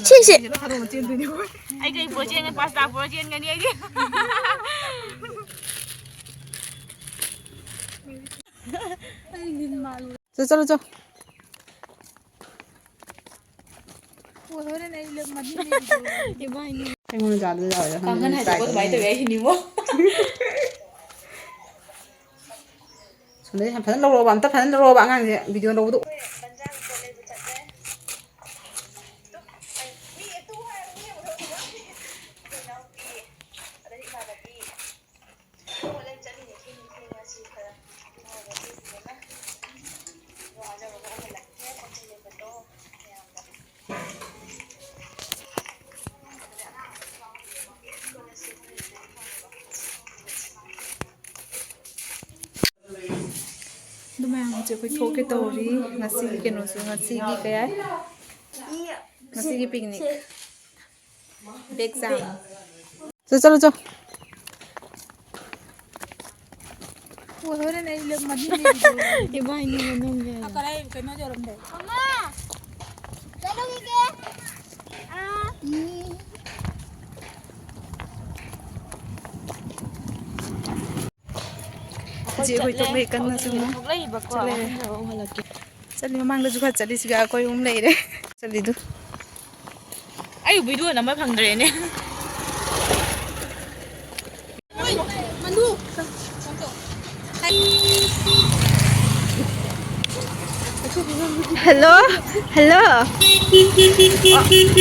谢谢。哎，给波姐，把大波姐给你的。走走了走。행운을 잡으자. 방금 해도 뭐 많이 되게 힘이 뭐. 근데 한 판 로로 밤다 판 로로 방안 비디오 로도. Dumang je koi thoke tori ngasi gi keno su ngasi gi kaya ngasi gi picnic big sam so chalo cho wo hore nei lek madi ni bai ni nong ge akara keno joram de mama chalo gi ke chị hồi tụng lệ cân là chúng nó chắc đi mang được chú chắc đi xí coi uống lệ đấy chắc đi đâu ai bị đuôi nó mới phẳng rồi nè hello hello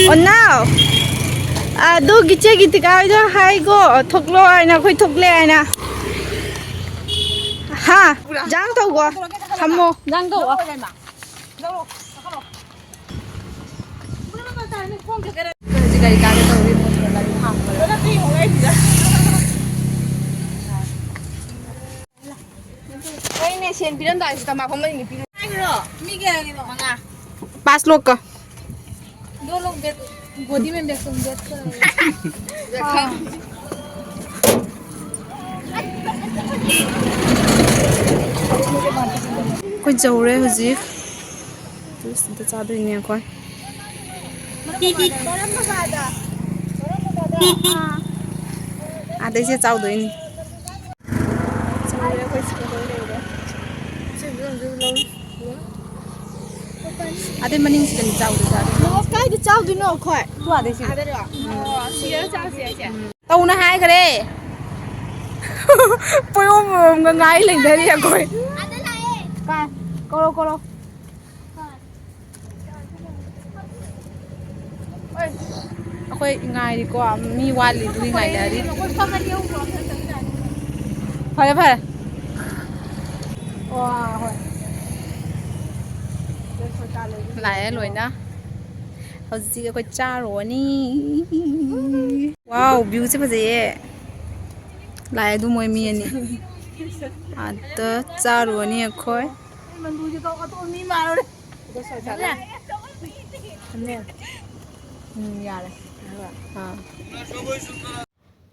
on now à đôi cái chơi cái cái đó hay go thuộc lôi nè khơi thuộc lệ nè ha giang đâu quá thầm mô giang đâu quá cái gì cái đâu đi một lần là hàng rồi đó đi một cái gì đó cái này xem phim đại sự mà không mấy người phim ai rồi mi cái này mà ngà pass लोग का दो लोग गोदी में बैठ कोई जाऊ रहे हो जी तो इससे ज़्यादा ही नहीं कोई आधे से जाऊ दो नहीं आधे मनिंग से नहीं जाऊ दो nó cái thì cháu thì nó khỏi tu à đấy chứ à đấy rồi xía cháu xía tao nó hai cái đấy bôi ôm ngang ngay lên đấy đi à coi coi cô đâu akwai ngay đi qua mi wali đi ngay đấy đi phải wow lại rồi nè hồi gì cái cha rồi nè wow beautiful gì lại du môi miên nè à tớ cha rồi nè coi mình du cho tao mi mà rồi đấy nè nhà này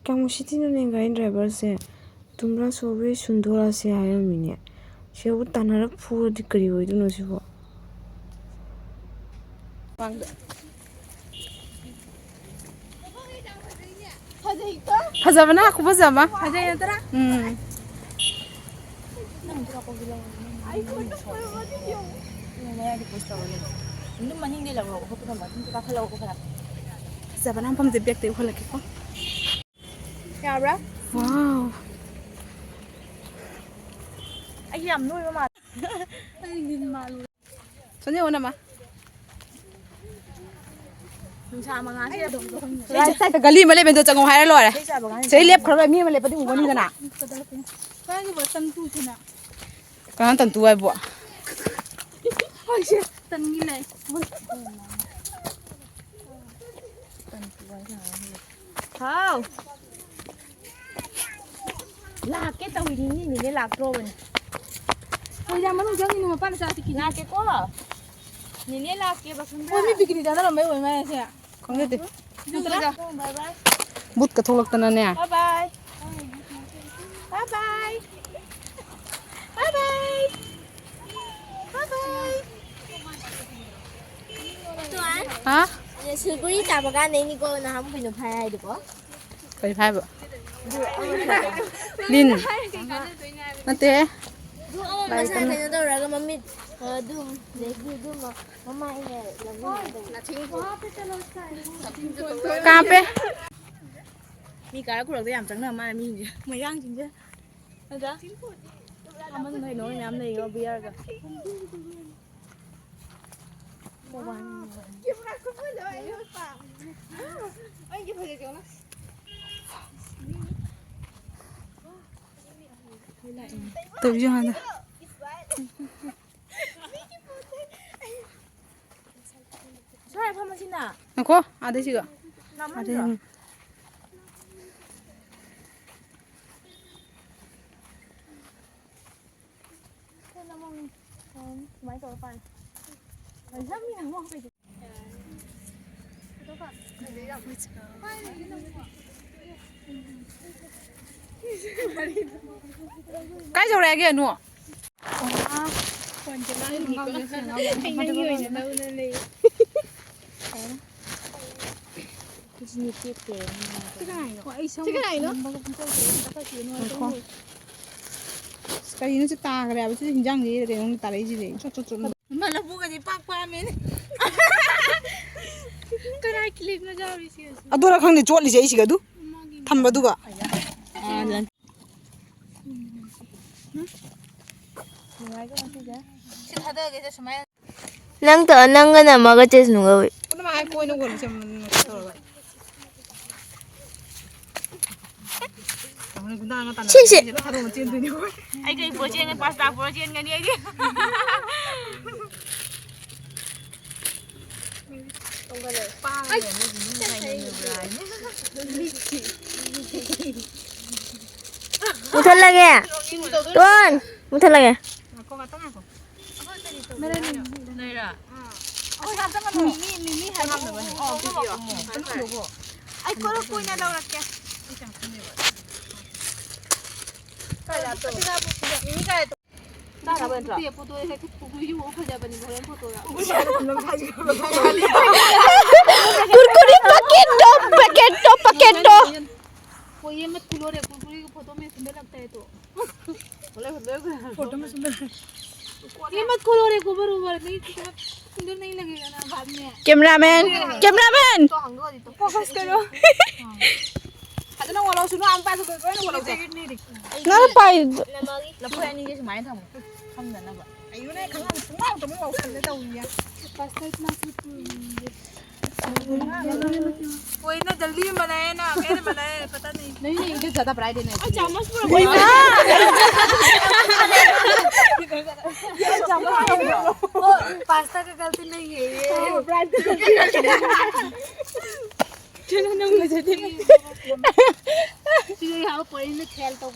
কেমন সিদিনে গাড়ি driver সে তোমরা সবে সুন্দর আছে আয় মিনে সেও তানারা পুরো দিকরি হইতো নসিব 하자마나 하고 보자마 하자 얘들아 이놈만 힘들라고 하고 그것보다 맛있는 거 하려고 그래 하자마나 한 밤에 백 되고 헐라겠고 야라 와우 아이 안 놀려 마 전에 오나마 sai phải gAli mà lên bên tôi chẳng ngồi hay rồi này chơi liệp khởi mi mà lên bên tôi ngồi như thế nào cái tần tu ai bộ tần như này không là cái tàu gì nhìn thấy lạc rồi ôi ra mà nó giống như mà phát ra thì kỳ là cái quá nhìn thấy lạc kia bác không ôi mi bikini ra đó là mấy người mày thế à không biết gì bút cái thô lực tên nè bye bye bye bye bye bye bye bye hả 술고리 잡아가 내니고 나 한번 그냥 봐야 돼 뭐. ไปพายบ่ลินมาเต้ 맞아 그냥 돌아가 맘이 둠 내기 둠 엄마 이제 나 친구 กาเป้ มีการกูเราตัวอย่างจังหน้ามามีอยู่ไม่ย่างจริงจ้ะนะจ๊ะทำมันให้น้อยน้ำเลยก็เบียร์กัน ตัวอยู่หั่นน่ะ ใช่ทำมันสิน่ะ นะโคอาได้สิกะ น้ำมั อาน ได้ เหรอน้ำมันไม้ต่อไปมันจะมีน้ำมันไปดิ ใกล้จะแรกแกหนูสกายนี่จะตากระไรไปจะหินจังดีเลยน้องตาเลยจีเลยจุดมันละพูกันดิปากปาเมนก็ได้คลิปนะจ๊ะวิเศษ อ่ะตัวละครั้งนี้จวดเลยใช่สิกะดูทำมาดูกะ 낭도 안 거나 먹어줘서 누가 왜? 근데 막 보이는 거는 좀 칠십. ไอ้ไก่โปรเจนกับพาสต้าโปรเจนกันเนี่ยดิ 못할라게. 돈 못할라게. เลยล่ะอ๋อทำจังกันมีให้ทำเลยอ๋อก็บอกหมูเป็นถูกบ่ไอ้คนละคุยเนี่ยเราละแกkurkuri paketo. कोई ये मत खुलो रे कुरकुरी की photo में सुंदर लगता है तो फोटो में सुंदर ये मत खोलो रे गोबर ओवर नहीं सुंदर नहीं लगेगा ना बाद में कैमरामैन तो हंगो दी तो फोकस करो आता ना वाला सुनो आम पास कोई ना वाला जैकेट नहीं दिख ना पाई लपो यानी ये समाय था हम ना बा 아유 내 강남 정말 너무 없었는데 우리야 पास्ता इतना कोई ना जल्दी में बनाए ना कैसे बनाए पता नहीं नहीं इनके ज्यादा फ्राई देना है चम्मच पूरा कोई ना पास्ता का गलती नहीं है ये चलो ना मुझे दे ये यहाँ पर इन्हें खेलता हूँ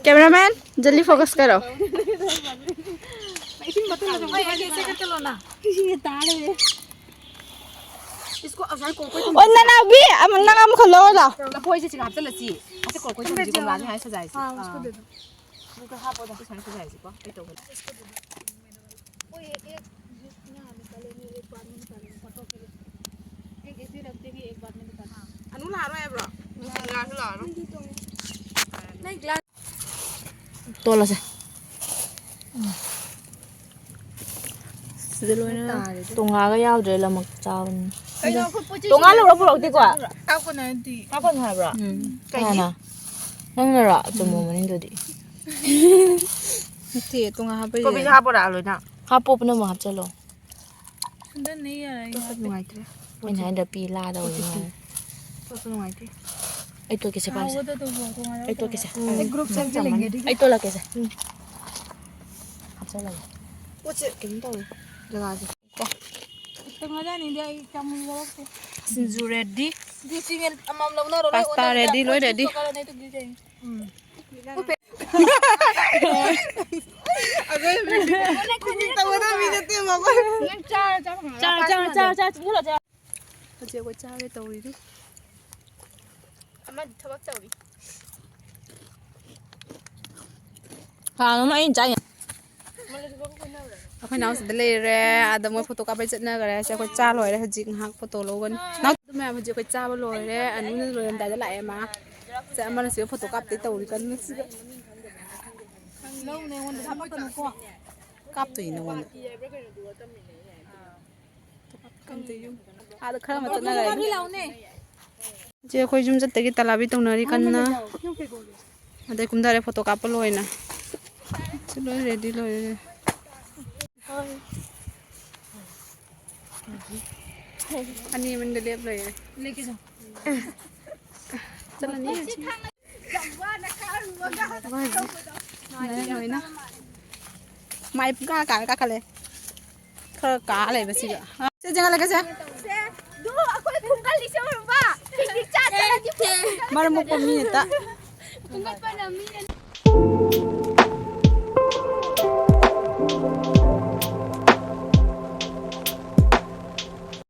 कैमरामैन जल्दी फोकस करो कैसे करते लो ना ये तार है इसको अगर कोई ओ ना ना भी अब ना हम खोलो ला लपोई से चिकाप चल सी ऐसे कोई तुम जी को है सजाई हां उसको दे दो उसको हां पौधा को सजाई सी को ये तो वो एक यहां निकालेंगे एक बार में निकालेंगे फोटो के लिए एक ऐसे रख देंगे एक बार में निकालना अनु ला रहा है ब्रो ग्लास ला रहा नहीं ग्लास Tuolla se. 동화가 야우들 라막 짜운. 동화 로로 부럭 되고. 까고 나한테 까고 나라. 하나. 나나라 좀 뭐만 인도디. 티 동아 하버 को भी हां बोला लो ना 하뽀 는 뭐 합절로. सुंदर नहीं है तो सब नुआई थे. इन है द पीला द नुआई. तो सुनवाई थी आई तो कैसे पास. वो तो तुम्हारा आई तो कैसे. एक ग्रुप सेल्फी लेंगे ठीक आई तो ला कैसे. 합절로. कुछ किंतु लगा दे. तो मजा नहीं दिया क्या मुझे लगा के Singju ready दी सिंगल अमम लवना रो pasta ready lo ready नहीं तो गिर जाएंगे अगर तवरा भी देते हैं बाबा 자 불러 자. 어제 뭐 짜게 떠오르리 엄마 더박자 우리 아, 너무 많이 짜냐. ꯑꯩꯈꯣꯏ ꯅꯥꯎꯁꯤꯗ ꯂꯩꯔꯦ ꯑꯗ ꯃꯣꯏ ꯐꯣꯇꯣ ꯀꯥꯞꯄꯩ ꯆꯠꯅꯈꯔꯦ ꯁꯦ ꯑꯩꯈꯣꯏ ꯆꯥ ꯂꯣꯏꯔꯦ ꯍꯧꯖꯤꯛ ꯉꯥꯏꯍꯥꯛ ꯐꯣꯇꯣ ꯂꯧꯒꯅꯤ ꯅꯥꯎ ꯃꯌꯥꯝ ꯍꯧꯖꯤꯛ ꯑꯩꯈꯣꯏ ꯆꯥꯕ ꯂꯣꯏꯔꯦ ꯑꯅꯨꯅ ꯂꯣꯏꯔꯝꯗꯥꯏꯗ ꯂꯥꯛꯑꯦ ꯃꯥ ꯁꯦ ꯑꯃꯅ ꯁꯤꯗ ꯐꯣꯇꯣ ꯀꯥꯞꯇꯩ ꯇꯧꯔꯤ ꯀꯟꯅ ꯁꯤꯗ ꯀꯥꯞꯇꯣꯏ ꯅꯉꯣꯟꯗ ꯑꯥꯗ ꯈꯔ ꯑꯃ ꯆꯠꯅꯈꯔꯦ ꯏꯆꯦ ꯑꯩꯈꯣꯏ ꯌꯨꯝ ꯆꯠꯇꯒꯤ ꯇꯂꯥꯕꯤ ꯇꯧꯅꯔꯤ ꯀꯟꯅ ꯑꯗꯩ ꯀꯨꯝꯊꯔꯦ ꯐꯣꯇꯣ ꯀꯥꯞꯄ ꯂꯣꯏꯅ ꯁꯤ ꯂꯣꯏ ꯔꯦꯗꯤ ꯂꯣꯏꯔꯦ ꯑꯅꯤ ꯑꯃꯗ ꯂꯦꯞ ꯂꯩꯔꯦ ꯆꯠꯂꯅꯤ ꯂꯣꯏꯅ ꯃꯥꯏ ꯀꯥ ꯀꯥꯈꯠꯂꯦ ꯈꯔ ꯀꯥ ꯂꯩꯕ ꯁꯤꯒ ꯁꯦ ꯆꯦꯡꯍꯜꯂꯒꯁꯦ ꯃꯔꯝ ꯃꯣꯛꯄ ꯃꯤ ꯅꯠꯇ